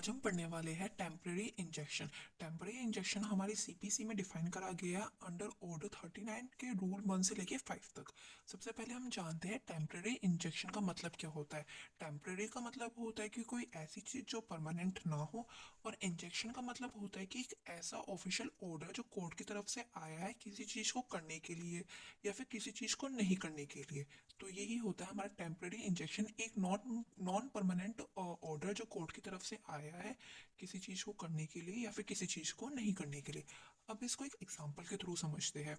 आज हम पढ़ने वाले हैं टेम्परेरी इंजेक्शन। टेम्परेरी इंजेक्शन हमारी सीपीसी में डिफाइन करा गया है अंडर ऑर्डर 39 के रूल 1 से लेके 5 तक। सबसे पहले हम जानते हैं टेम्परेरी इंजेक्शन का मतलब क्या होता है। टेम्परेरी का मतलब होता है कि कोई ऐसी चीज़ जो परमानेंट ना हो, और इंजेक्शन का मतलब होता है कि एक ऐसा ऑफिशियल ऑर्डर जो कोर्ट की तरफ से आया है किसी चीज़ को करने के लिए या फिर किसी चीज़ को नहीं करने के लिए। तो यही होता है हमारा टेम्परेरी इंजेक्शन, एक नॉन नॉन परमानेंट ऑर्डर जो कोर्ट की तरफ से आया है किसी चीज़ को करने के लिए या फिर किसी चीज़ को नहीं करने के लिए। अब इसको एक एग्जांपल के थ्रू समझते हैं।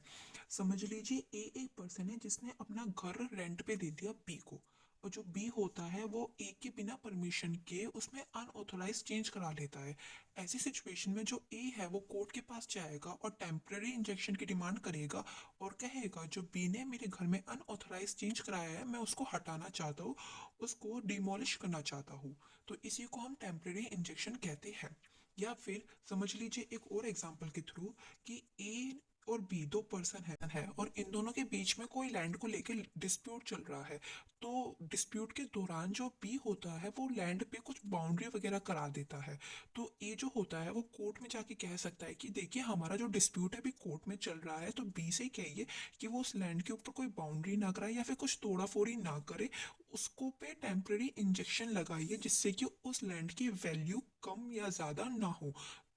समझ लीजिए ए एक पर्सन है जिसने अपना घर रेंट पे दे दिया बी को, और जो बी होता है वो ए के बिना परमिशन के उसमें अनऑथोराइज चेंज करा लेता है। ऐसी सिचुएशन में जो ए है वो कोर्ट के पास जाएगा और टेम्परेरी इंजेक्शन की डिमांड करेगा और कहेगा जो बी ने मेरे घर में अनऑथराइज चेंज कराया है मैं उसको हटाना चाहता हूँ, उसको डिमोलिश करना चाहता हूँ। तो इसी को हम टेम्परेरी इंजेक्शन कहते हैं। या फिर समझ लीजिए एक और एग्जांपल के थ्रू कि ए और बी दो पर्सन है और इन दोनों के बीच में कोई लैंड को लेकर डिस्प्यूट चल रहा है। तो डिस्प्यूट के दौरान जो बी होता है वो लैंड पे कुछ बाउंड्री वगैरह करा देता है। तो ए जो होता है वो कोर्ट में जाके कह सकता है कि देखिए हमारा जो डिस्प्यूट है अभी कोर्ट में चल रहा है, तो बी से कहिए कि वो उस लैंड के ऊपर कोई बाउंड्री ना कराए या फिर कुछ तोड़ा फोड़ी ना करे, उसको पे टेम्परेरी इंजेक्शन लगाइए जिससे कि उस लैंड की वैल्यू कम या ज़्यादा ना हो।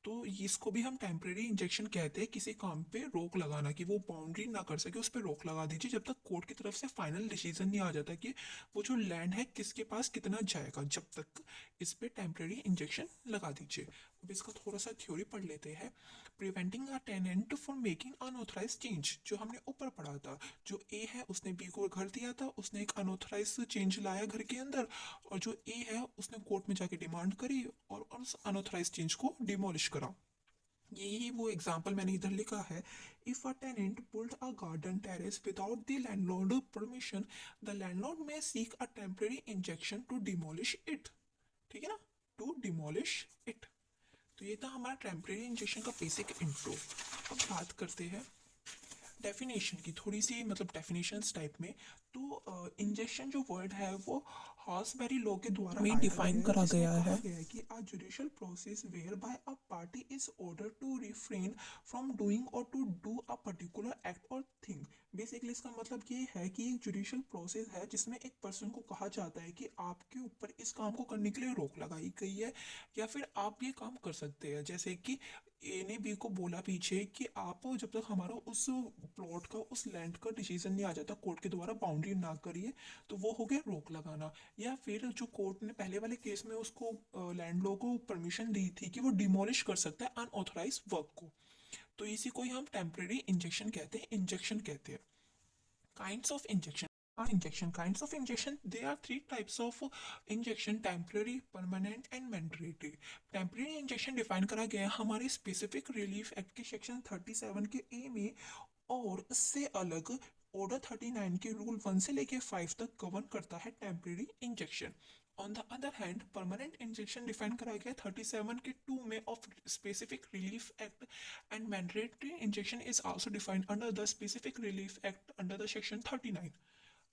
तो इसको भी हम टेम्परेरी इंजेक्शन कहते हैं, किसी काम पे रोक लगाना कि वो बाउंड्री ना कर सके उस पर रोक लगा दीजिए जब तक कोर्ट की तरफ से फाइनल डिसीजन नहीं आ जाता कि वो जो लैंड है किसके पास कितना जाएगा, जब तक इस पे टेम्परेरी इंजेक्शन लगा दीजिए। अब इसका थोड़ा सा थ्योरी पढ़ लेते हैं। Preventing a tenant from making unauthorise change, जो हमने ऊपर पढ़ा था। जो ए है उसने बी को घर दिया था, उसने एक अनऑथराइज चेंज लाया घर के अंदर, और जो ए है उसने कोर्ट में जाके डिमांड करी और उस अनऑथराइज चेंज को डिमोलिश करा। यही वो एग्जाम्पल मैंने इधर लिखा है। If a tenant pulled a garden terrace without the landlord permission, the landlord may seek a temporary injection to demolish it. ठीक है ना, टू डिमोलिश इट। तो ये था हमारा टेम्परेरी इंजेक्शन का बेसिक इंट्रो। अब बात करते हैं डेफिनेशन की, थोड़ी सी मतलब डेफिनेशंस टाइप में। तो इंजेक्शन जो वर्ड है वो हॉर्सबेरी लॉ के द्वारा में डिफाइन करा गया है कि a judicial process where by a party is order to refrain from doing और to do a particular act और थिंग। बेसिकली इसका मतलब ये है कि एक जुडिशियल प्रोसेस है जिसमें एक पर्सन को कहा जाता है कि आपके ऊपर इस काम को करने के लिए रोक लगाई गई है या फिर आप ये काम कर सकते हैं। जैसे कि ए ने बी को बोला पीछे कि आप जब तक हमारा उस प्लॉट का उस लैंड का डिसीजन नहीं आ जाता कोर्ट के द्वारा बाउंड्री ना करिए, तो वो हो गया रोक लगाना। या फिर जो कोर्ट ने पहले वाले केस में उसको लैंडलॉर्ड को परमिशन दी थी कि वो डिमोलिश कर सकता है अनऑथराइज वर्क को, तो इसी को ही हम टेम्परेरी इंजेक्शन कहते हैं, इंजेक्शन कहते हैं। Kinds of injection are injection. Kinds of injection, there are three types of injection: temporary, permanent and mandatory. Temporary injection define करा गया है हमारे स्पेसिफिक रिलीफ एक्ट के सेक्शन 37 के ए में, और इससे अलग ऑर्डर 39 के रूल 1 से लेके 5 तक कवर करता है temporary injection. On the other hand permanent injection define करा गया 37 के 2 में of specific relief act, and mandatory injection is also defined under the specific relief act under the section 39।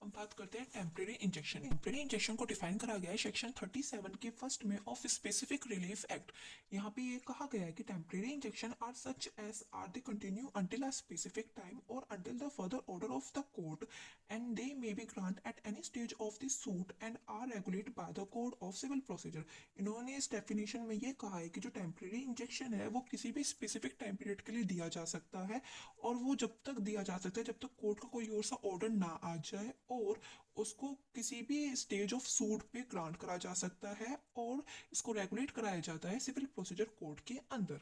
अब बात करते हैं टेम्परेरी इंजेक्शन। टेम्परेरी इंजेक्शन को define करा गया है सेक्शन 37 के फर्स्ट में ऑफ स्पेसिफिक रिलीफ एक्ट। यहाँ पे ये कहा गया है कि temporary injection are such as are they continue until a specific time और until the further order of the court, and they may be grant at any stage of the suit and are regulated by the code of civil procedure. इन्होंने इस definition में ये कहा है कि जो temporary injection है वो किसी भी स्पेसिफिक टाइम पीरियड के लिए दिया जा सकता है, और वो जब तक दिया जा सकता है जब तक कोर्ट का कोई और सा ऑर्डर ना आ जाए, और उसको किसी भी स्टेज ऑफ सूट पे ग्रांट करा जा सकता है, और इसको रेगुलेट कराया जाता है सिविल प्रोसीजर कोड के अंदर।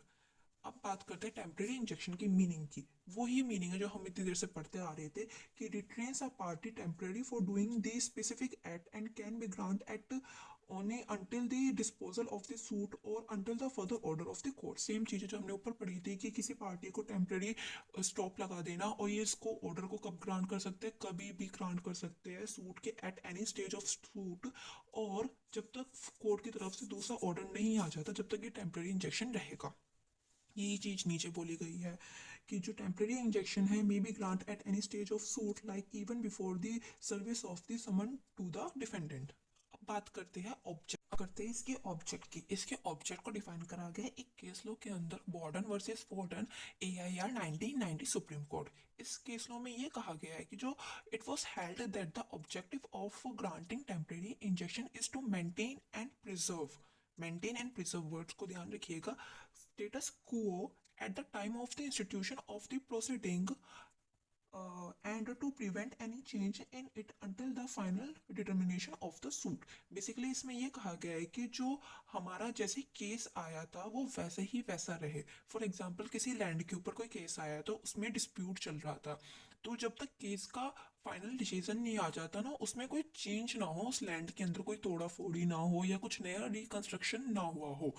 अब बात करते हैं टेम्परेरी इंजेक्शन की मीनिंग की। वही मीनिंग है जो हम इतनी देर से पढ़ते आ रहे थे कि restrains a party temporary for doing the specific act and can be grant act only until the disposal of the suit और until the further order of the court. Same चीज़ जो हमने ऊपर पढ़ी थी कि किसी पार्टी को टेम्परेरी स्टॉप लगा देना, और ये इसको ऑर्डर को कब ग्रांट कर सकते हैं, कभी भी ग्रांट कर सकते हैं सूट के eight any stage of suit, और जब तक कोर्ट की तरफ से दूसरा ऑर्डर नहीं आ जाता जब तक ये टेम्परेरी इंजेक्शन रहेगा। यही चीज नीचे बोली गई है कि जो टेम्परेरी इंजेक्शन है may be grant at any stage of suit like even before the service of the summon to the defendant. अब बात करते हैं ऑब्जेक्ट। करते हैं इसके ऑब्जेक्ट की। इसके ऑब्जेक्ट को डिफाइन करा गया है एक केस लॉ के अंदर, Borden versus Fordon AIR 1990 supreme court. इस केस लॉ में ये कहा गया है कि जो it was held that the objective of granting temporary injection is to maintain and preserve words को ध्यान रखिएगा, status quo at the time of the institution of the proceeding and to prevent any change in it until the final determination of the suit। Basically इसमें ये कहा गया है कि जो हमारा जैसे केस आया था वो वैसे ही वैसा रहे। फॉर एग्जांपल किसी लैंड के ऊपर कोई केस आया तो उसमें डिस्प्यूट चल रहा था, तो जब तक केस का फाइनल डिसीजन नहीं आ जाता ना, उसमें कोई चेंज ना हो, उस लैंड के अंदर कोई तोड़ा फोड़ी ना हो या कुछ नया रिकंस्ट्रक्शन ना हुआ हो,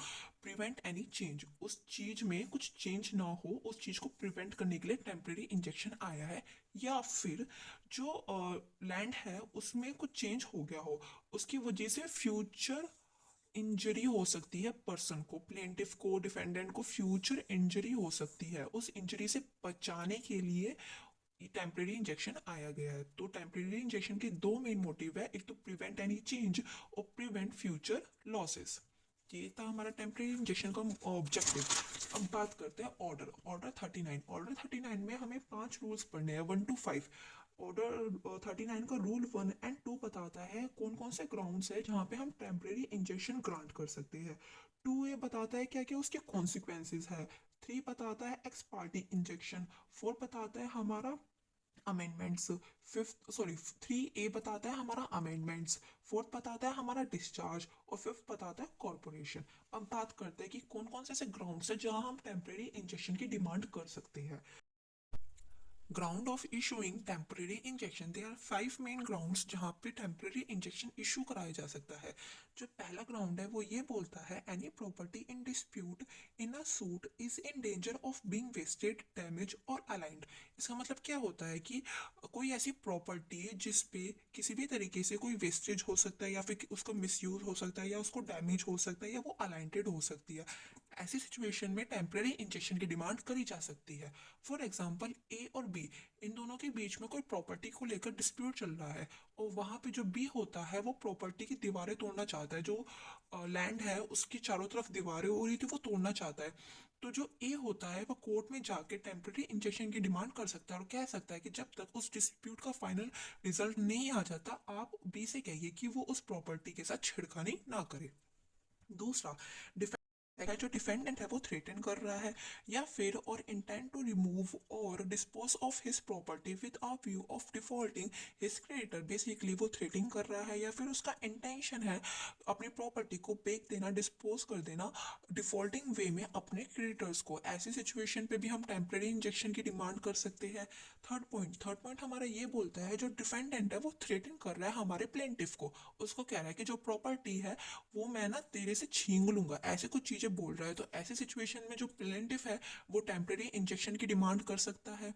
प्रिवेंट एनी चेंज, उस चीज में कुछ चेंज ना हो, उस चीज को प्रिवेंट करने के लिए टेम्परेरी इंजेक्शन आया है। या फिर जो लैंड है उसमें कुछ चेंज हो गया हो, उसकी वजह से फ्यूचर इंजरी हो सकती है, पर्सन को, प्लेंटिफ को, डिफेंडेंट को फ्यूचर इंजरी हो सकती है, उस इंजरी से बचाने के लिए टेम्परेरी इंजेक्शन आया गया है। तो टेम्परेरी इंजेक्शन के दो मेन मोटिव है, एक तो प्रिवेंट एनी चेंज और प्रिवेंट फ्यूचर लॉसेस। ये था हमारा टेम्परेरी इंजेक्शन का ऑब्जेक्टिव। अब बात करते हैं ऑर्डर 39। ऑर्डर 39 में हमें 5 रूल्स पढ़ने हैं, 1 to 5। ऑर्डर 39 का रूल 1 एंड 2 बताता है कौन कौन से ग्राउंड्स है जहाँ पे हम टेम्परेरी इंजेक्शन ग्रांट कर सकते हैं। 2A बताता है क्या क्या उसके कॉन्सिक्वेंसेज है। 3 बताता है एक्स पार्टी इंजेक्शन। 4 बताता है हमारा अमेंडमेंट्स। 3A बताता है हमारा अमेंडमेंट्स। 4th बताता है हमारा डिस्चार्ज और 5th बताता है कॉर्पोरेशन। अब बात करते हैं कि कौन कौन से ऐसे ग्राउंड्स है जहां हम टेम्परेरी इंजेक्शन की डिमांड कर सकते हैं। Ground of issuing temporary injection, there are 5 main grounds जहाँ पे टेम्परेरी इंजेक्शन इशू कराया जा सकता है। जो पहला ग्राउंड है वो ये बोलता है any property in dispute in a suit is in danger of being wasted, damage और अलाइंड। इसका मतलब क्या होता है कि कोई ऐसी प्रॉपर्टी जिस पे किसी भी तरीके से कोई वेस्टेज हो सकता है या फिर उसका मिसयूज हो सकता है या उसको डैमेज हो सकता है या वो अलाइंटेड हो सकती है, ऐसी सिचुएशन में टेम्परेरी इंजेक्शन की डिमांड करी जा सकती है। फॉर एग्जाम्पल A और B, इन दोनों के बीच में कोई प्रॉपर्टी को लेकर डिस्प्यूट चल रहा है और वहां पे जो B होता है वो प्रॉपर्टी की दीवारें तोड़ना चाहता है, जो लैंड है उसकी चारों तरफ दीवारें हो रही थी वो तोड़ना चाहता है। तो जो A होता है वो कोर्ट में जाके टेम्परेरी इंजेक्शन की डिमांड कर सकता है और कह सकता है कि जब तक उस डिस्प्यूट का फाइनल रिजल्ट नहीं आ जाता आप B से कहिए कि वो उस प्रॉपर्टी के साथ छेड़खानी ना करे। दूसरा, है जो डिफेंडेंट है वो थ्रेटन कर रहा है या फिर और इंटेंड टू रिमूव और dispose of his property with a view of defaulting his creditor. Basically वो थ्रेटिंग कर रहा है या फिर उसका इंटेंशन है अपनी प्रॉपर्टी को बेच देना, डिस्पोज कर देना डिफॉल्टिंग वे में अपने क्रेडिटर्स को। ऐसी सिचुएशन पे भी हम टेम्परेरी इंजेक्शन की डिमांड कर सकते हैं। थर्ड पॉइंट हमारा ये बोलता है जो डिफेंडेंट है वो थ्रेटन कर रहा है हमारे प्लेंटिफ को, उसको कह रहा है कि जो प्रॉपर्टी है वो मैं ना तेरे से छीन लूंगा, ऐसे कुछ चीजें बोल रहा है। तो ऐसे सिचुएशन में जो प्लेंटिफ है वो टेम्परेरी इंजेक्शन की डिमांड कर सकता है।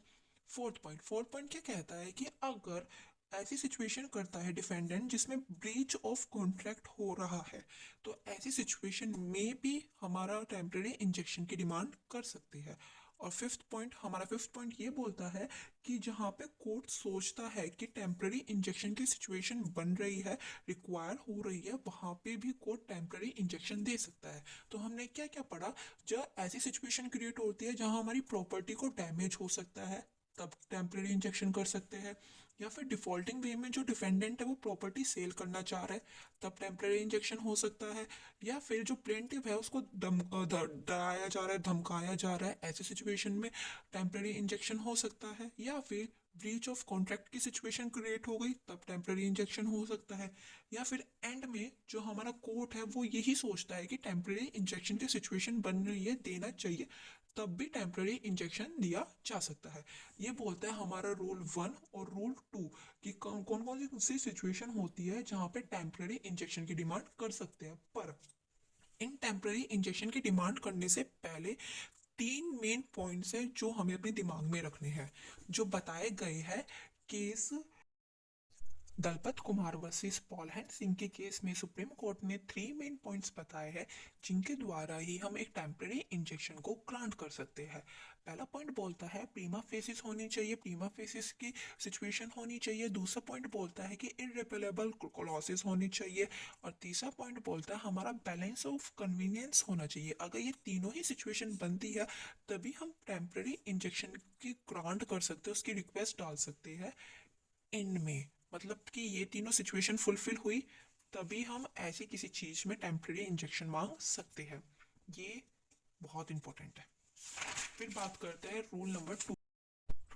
फोर्थ पॉइंट क्या कहता है कि अगर ऐसी सिचुएशन करता है डिफेंडेंट जिसमें ब्रीच ऑफ कॉन्ट्रैक्ट हो रहा है, तो ऐसी सिचुएशन में भी हमारा टेम्परेरी इंजेक्शन की डिमांड कर सकती है। और फिफ्थ पॉइंट ये बोलता है कि जहाँ पे कोर्ट सोचता है कि टेम्पररी इंजेक्शन की सिचुएशन बन रही है, रिक्वायर हो रही है, वहाँ पे भी कोर्ट टेम्पररी इंजेक्शन दे सकता है। तो हमने क्या क्या पढ़ा, जब ऐसी सिचुएशन क्रिएट होती है जहाँ हमारी प्रॉपर्टी को डैमेज हो सकता है तब टेम्पररी इंजेक्शन कर सकते हैं, या फिर डिफॉल्टिंग वे में जो डिफेंडेंट है वो प्रॉपर्टी सेल करना चाह रहा है तब टेम्पररी इंजेक्शन हो सकता है, या फिर जो प्लेंटिव है उसको डराया जा रहा है, धमकाया जा रहा है, ऐसी सिचुएशन में टेम्पररी इंजेक्शन हो सकता है, या फिर ब्रीच ऑफ कॉन्ट्रैक्ट की सिचुएशन क्रिएट हो गई तब टेम्पररी इंजेक्शन हो सकता है, या फिर एंड में जो हमारा कोर्ट है वो यही सोचता है कि टेम्पररी इंजेक्शन की सिचुएशन बन रही है, देना चाहिए, तब भी टेम्पररी इंजेक्शन दिया जा सकता है। ये बोलता है हमारा रूल 1 और रूल 2 कि कौन कौन सी सिचुएशन होती है जहाँ पे टेम्पररी इंजेक्शन की डिमांड कर सकते हैं। पर इन टेम्पररी इंजेक्शन की डिमांड करने से पहले 3 मेन पॉइंट्स हैं जो हमें अपने दिमाग में रखने हैं, जो बताए गए हैं case Dalpat Kumar versus Paul hand Singh के केस में सुप्रीम कोर्ट ने 3 मेन पॉइंट्स बताए हैं जिनके द्वारा ही हम एक टेम्परेरी इंजेक्शन को ग्रांट कर सकते हैं। पहला पॉइंट बोलता है प्रीमा फेसिस होनी चाहिए, प्रीमा फेसिस की सिचुएशन होनी चाहिए। दूसरा पॉइंट बोलता है कि इररिपलेबल क्लॉसेस होनी चाहिए। और तीसरा पॉइंट बोलता है हमारा बैलेंस ऑफ कन्वीनियंस होना चाहिए। अगर ये तीनों ही सिचुएशन बनती है तभी हम टेम्परेरी इंजेक्शन की ग्रांट कर सकते हैं, उसकी रिक्वेस्ट डाल सकते हैं एंड में। मतलब कि ये तीनों सिचुएशन फुलफिल हुई तभी हम ऐसी किसी चीज में टेम्परेरी इंजेक्शन मांग सकते हैं। ये बहुत इंपॉर्टेंट है। फिर बात करते हैं रूल नंबर 2।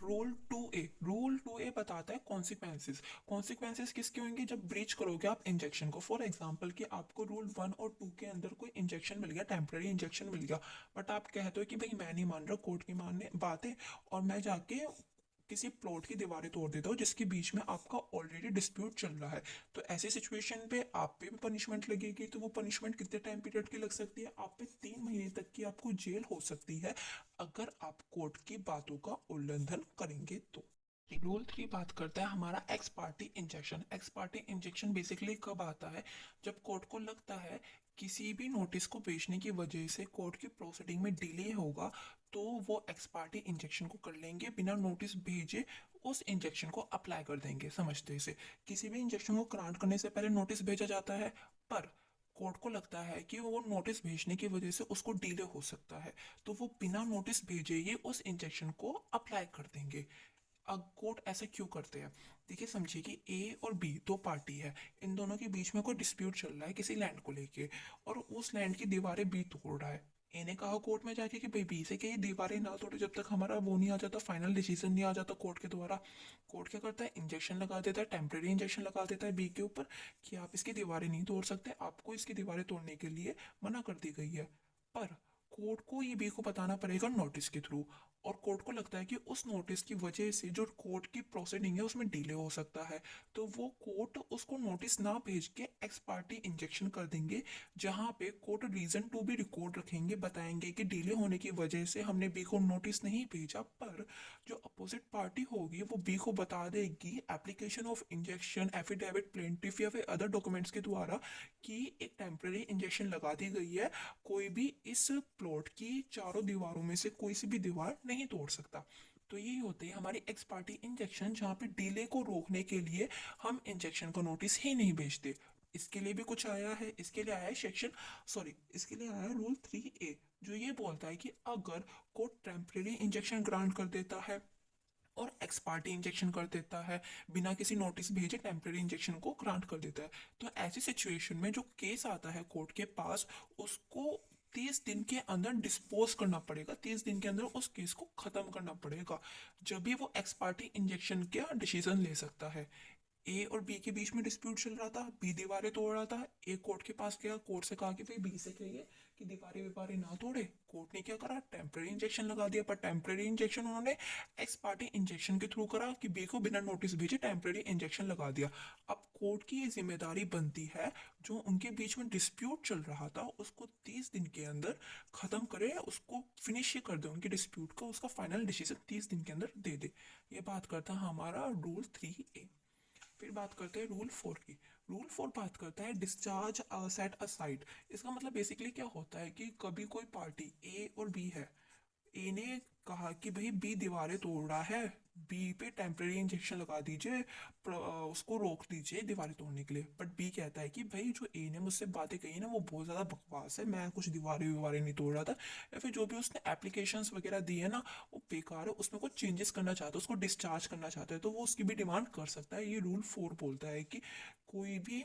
रूल 2A बताता है कॉन्सिक्वेंसेस। कॉन्सिक्वेंसेस किसके होंगे जब ब्रीच करोगे आप इंजेक्शन को। फॉर एग्जांपल कि आपको रूल 1 और 2 के अंदर कोई इंजेक्शन मिल गया, टेम्परेरी इंजेक्शन मिल गया, बट आप कहते हो कि भाई मैं नहीं मान रहा कोर्ट की मानने बातें और मैं जाके किसी प्लॉट की दीवारें तोड़ देता हूँ जिसके बीच में आपका ऑलरेडी डिस्प्यूट चल रहा है। तो ऐसी सिचुएशन पे आप पे भी पनिशमेंट लगेगी। तो वो पनिशमेंट कितने टाइम पीरियड की लग सकती है, आप पे 3 महीने तक की आपको जेल हो सकती है अगर आप कोर्ट की बातों का उल्लंघन करेंगे तो। रूल 3 बात करता है हमारा x party injection. X party injection basically कब आता है, जब कोर्ट को लगता है किसी भी नोटिस को भेजने की वजह से कोर्ट की प्रोसीडिंग में डिले होगा तो वो एक्स पार्टी इंजेक्शन को कर लेंगे, बिना नोटिस भेजे उस इंजेक्शन को अप्लाई कर देंगे। समझते इसे, किसी भी इंजेक्शन को ग्रांट करने से पहले नोटिस भेजा जाता है, पर कोर्ट को लगता है कि वो नोटिस भेजने की वजह से उसको डिले हो सकता है तो वो बिना नोटिस भेजे ही उस इंजेक्शन को अप्लाई कर देंगे। अब कोर्ट ऐसे क्यों करते हैं, देखिए समझिए कि ए और बी दो पार्टी है, इन दोनों के बीच में कोई डिस्प्यूट चल रहा है किसी लैंड को लेके और उस लैंड की दीवारें बी तोड़ रहा है। ए ने कहा कोर्ट में जाके कि भाई बी से कि ये दीवारें ना तोड़े जब तक हमारा वो नहीं आ जाता, फाइनल डिसीजन नहीं आ जाता कोर्ट के द्वारा। कोर्ट क्या करता है, इंजेक्शन लगा देता है, टेम्परेरी इंजेक्शन लगा देता है बी के ऊपर कि आप इसकी दीवारें नहीं तोड़ सकते, आपको इसकी दीवारें तोड़ने के लिए मना कर दी गई है। पर कोर्ट को ये बी को बताना पड़ेगा नोटिस के थ्रू, और कोर्ट को लगता है कि उस नोटिस की वजह से जो कोर्ट की प्रोसीडिंग है उसमें डिले हो सकता है तो वो कोर्ट उसको नोटिस ना भेज के एक्स पार्टी इंजेक्शन कर देंगे, जहां पे कोर्ट रीजन टू भी रिकॉर्ड रखेंगे, बताएंगे कि डिले होने की वजह से हमने बी को नोटिस नहीं भेजा। पर जो अपोजिट पार्टी होगी वो बी को बता देगी application of injection, affidavit, plaintiff या फिर अदर डॉक्यूमेंट्स के द्वारा कि एक टेम्परेरी इंजेक्शन लगा दी गई है, कोई भी इस प्लॉट की चारों दीवारों में से कोई सी भी दीवार नहीं तोड़ सकता। तो यही होते हैं हमारी एक्स पार्टी इंजेक्शन, जहाँ पे डिले को रोकने के लिए हम इंजेक्शन को नोटिस ही नहीं भेजते। इसके लिए भी कुछ आया है, इसके लिए आया है इसके लिए आया है रूल 3A, जो ये बोलता है कि अगर कोर्ट टेम्परेरी इंजेक्शन ग्रांट कर देता है और एक्स पार्टी इंजेक्शन कर देता है, बिना किसी नोटिस भेजे टेम्परेरी इंजेक्शन को ग्रांट कर देता है, तो ऐसी सिचुएशन में जो केस आता है कोर्ट के पास उसको 30 दिन के अंदर डिस्पोज करना पड़ेगा, 30 दिन के अंदर उस केस को खत्म करना पड़ेगा, जब भी वो एक्स पार्टी इंजेक्शन का डिसीजन ले सकता है। ए और बी के बीच में डिस्प्यूट चल रहा था, बी दीवारें तोड़ रहा था, ए कोर्ट के पास गया, कोर्ट से कहा कि भाई बी से कहिए कि दीवारें विवारें ना तोड़े। कोर्ट ने क्या करा, टेम्परेरी इंजेक्शन लगा दिया, पर टेम्परेरी इंजेक्शन उन्होंने एक्स पार्टी इंजेक्शन के थ्रू करा कि बी को बिना नोटिस भेजे टेम्परेरी इंजेक्शन लगा दिया। अब कोर्ट की ये जिम्मेदारी बनती है जो उनके बीच में डिस्प्यूट चल रहा था उसको 30 दिन के अंदर खत्म करे, उसको फिनिश ही कर दे, उनके डिस्प्यूट का उसका फाइनल डिसीजन 30 दिन के अंदर दे दे। ये बात करता है हमारा रूल 3A। फिर बात करते हैं रूल 4 की। रूल 4 बात करता है डिस्चार्ज सेट असाइड। इसका मतलब बेसिकली क्या होता है कि कभी कोई पार्टी ए और बी है, ए ने कहा कि भाई बी दीवारें तोड़ रहा है, बी पे टेम्परेरी इंजेक्शन लगा दीजिए, उसको रोक दीजिए दीवारें तोड़ने के लिए। बट बी कहता है कि भाई जो ए ने मुझसे बातें कही ना वो बहुत ज़्यादा बकवास है, मैं कुछ दीवारें विवारें नहीं तोड़ रहा था, या फिर जो भी उसने एप्लीकेशंस वगैरह दी है ना वो बेकार है, उसमें कुछ चेंजेस करना चाहता है, उसको डिस्चार्ज करना चाहता है, तो वो उसकी भी डिमांड कर सकता है। ये रूल 4 बोलता है कि कोई भी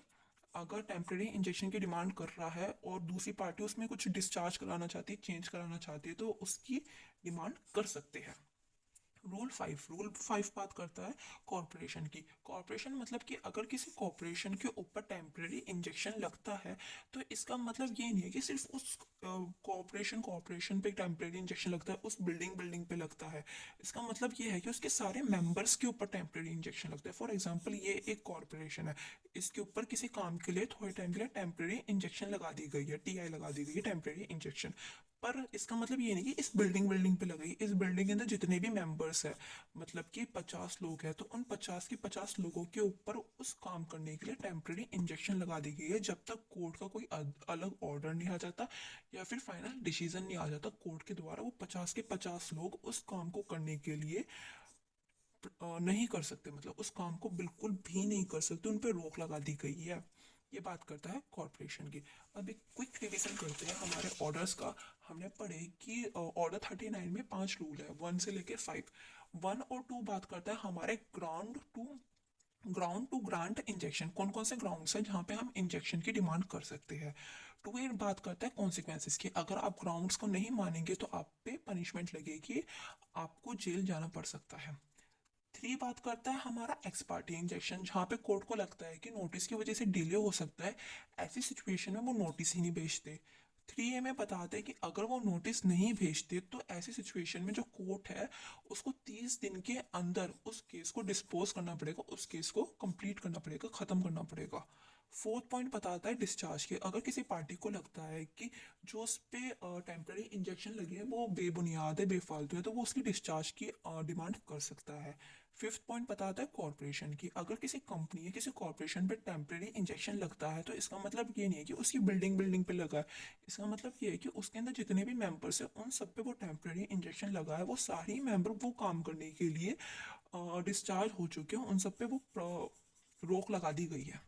अगर टेम्परेरी इंजेक्शन की डिमांड कर रहा है और दूसरी पार्टी उसमें कुछ डिस्चार्ज कराना चाहती है, चेंज कराना चाहती है, तो उसकी डिमांड कर सकते हैं। रूल 5 बात करता है कॉरपोरेशन की। कॉरपोरेशन मतलब कि अगर किसी कॉरपोरेशन के ऊपर टेम्परेरी इंजेक्शन लगता है तो इसका मतलब ये नहीं है कि सिर्फ उस कॉरपोरेशन पे टेम्परेरी इंजेक्शन लगता है, उस बिल्डिंग पे लगता है। इसका मतलब ये है कि उसके सारे मेंबर्स के ऊपर टेम्परेरी इंजेक्शन लगता है। फॉर एग्जांपल ये एक कॉरपोरेशन है, इसके ऊपर किसी काम के लिए थोड़े टाइम के लिए टेम्परेरी इंजेक्शन लगा दी गई है, टीआई लगा दी गई है टेम्परेरी इंजेक्शन। पर इसका मतलब ये नहीं कि इस बिल्डिंग पे लगी, इस बिल्डिंग के अंदर जितने भी मेंबर्स मेंबर्स है, मतलब कि 50 लोग हैं, तो उन 50 के 50 लोगों के ऊपर उस काम करने के लिए टेम्परेरी इंजेक्शन लगा दी गई है, जब तक कोर्ट का कोई अलग ऑर्डर नहीं आ जाता या फिर फाइनल डिसीजन नहीं आ जाता कोर्ट के द्वारा। वो 50 के 50 लोग उस काम को करने के लिए नहीं कर सकते, मतलब उस काम को बिल्कुल भी नहीं कर सकते, उन पर रोक लगा दी गई है। ये बात करता है कॉरपोरेशन की। अब एक क्विक रिवीजन करते हैं हमारे ऑर्डर्स का। हमने पढ़े कि ऑर्डर 39 में 5 रूल है, 1 से लेकर 5। 1 और 2 बात करता है हमारे ग्राउंड टू ग्रांट इंजेक्शन, कौन कौन से ग्राउंड्स हैं जहाँ पे हम इंजेक्शन की डिमांड कर सकते हैं। 2 ये बात करता है कॉन्सिक्वेंसेस की, अगर आप ग्राउंड्स को नहीं मानेंगे तो आप पे पनिशमेंट लगेगी, आपको जेल जाना पड़ सकता है। 3 बात करता है हमारा एक्सपार्टी इंजेक्शन, जहाँ पे कोर्ट को लगता है कि नोटिस की वजह से डिले हो सकता है, ऐसी सिचुएशन में वो नोटिस ही नहीं भेजते। 3 में बताते हैं कि अगर वो नोटिस नहीं भेजते तो ऐसी सिचुएशन में जो कोर्ट है उसको 30 दिन के अंदर उस केस को डिस्पोज करना पड़ेगा, उस केस को कंप्लीट करना पड़ेगा, ख़त्म करना पड़ेगा। 4 पॉइंट बताता है डिस्चार्ज के, अगर किसी पार्टी को लगता है कि जो उस पे टेम्प्रेरी इंजेक्शन लगे हैं वो बेबुनियाद है, बेफालतू है, तो वो उसकी डिस्चार्ज की डिमांड कर सकता है। 5th पॉइंट बताता है कॉरपोरेशन की, अगर किसी कंपनी या किसी कॉरपोरेशन पे टेम्प्रेरी इंजेक्शन लगता है तो इसका मतलब ये नहीं है कि उसकी बिल्डिंग पे लगा है, इसका मतलब ये है कि उसके अंदर जितने भी मेंबर्स हैं उन सब पे वो टेम्प्रेरी इंजेक्शन लगा है, वो सारे ही मेंबर वो काम करने के लिए डिस्चार्ज हो चुके हैं, उन सब पे वो रोक लगा दी गई है।